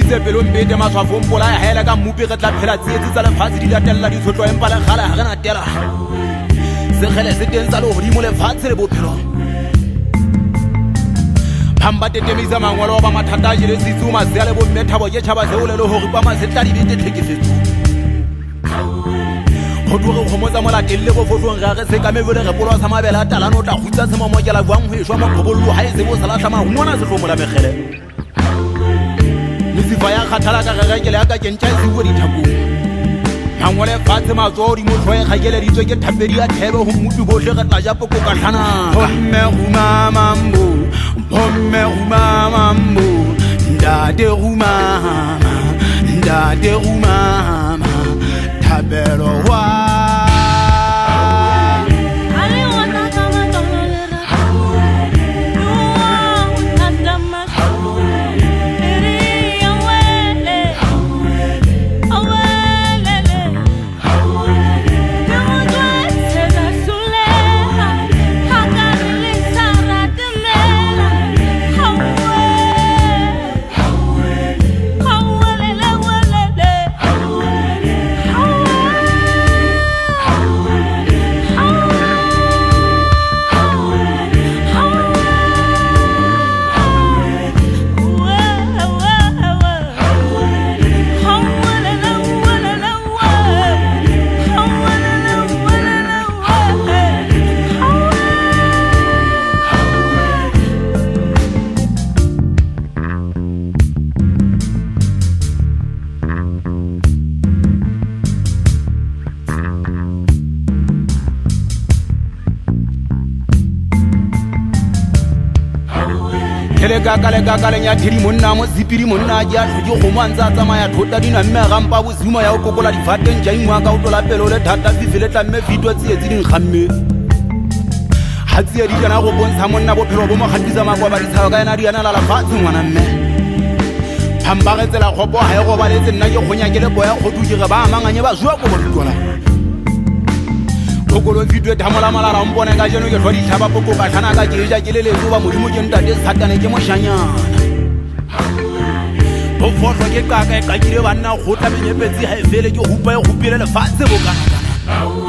tse pelo mbete matshwafo mpola ya haela ka mmupi re tla phela tsietsi tsa lefatshe di latella ditshotlo empa le kgale ha re natela sekgele se teng tsa lehodimo lefatshe le bophelo phamba tetemisa mangwalo ba mathata a jele sitsi o masea le bomme thabo ke tšhaba seo le le hore pa masetla di bete tlhekefetso go tloge kgomotsa molateng le bofotlong ga re sekamebele re polwa sa mabele a talano o tla gutsa semomokela buang go ešwa mo kgobololo ga e se bo salatlha mahumona setlomola mekgele mesifa ya kgathala ka gerekele ya ka kentša e sebuo dithakong mangwale fatshe matsoa dimo tlhoe kgakeleditswe ke thapedi ya thebe go mmupi botlhe re tla ja poko ka tlhanang bomme rumamambo bomme rumamambo ntate rumama thapelo wa lekakale nyathedi monna mo zipiri monna a ja tlhoke go mantsa tsamaya thota dina mme a gampa bozuma ya o kokola difateng jaingwa ka o tola pelo le thata fifi le tlamme fitwa tsietsi dinkgamme ga tsia di jana go bontsha monna bophelo bo mo gatisa makwa ba ditshaba ka ena di yana lala fatshe ngwana mme phamba ge tsela kgopo ga e gobaletse nna ke kgonya ke le boya kgotuke ge ba amanganye ba jwa ko boditola kokolo fitwe thamola malala mpone ka jeno ke tlhwa ditlhaba poko ka tlhana ka ke ja ke le letso ba modimo ke ntate satane ke moshanyana bofotlho ke kaka e kakile banna go tla menyepetsi ga e fele ke hupa e gopile lefatshe bokanakana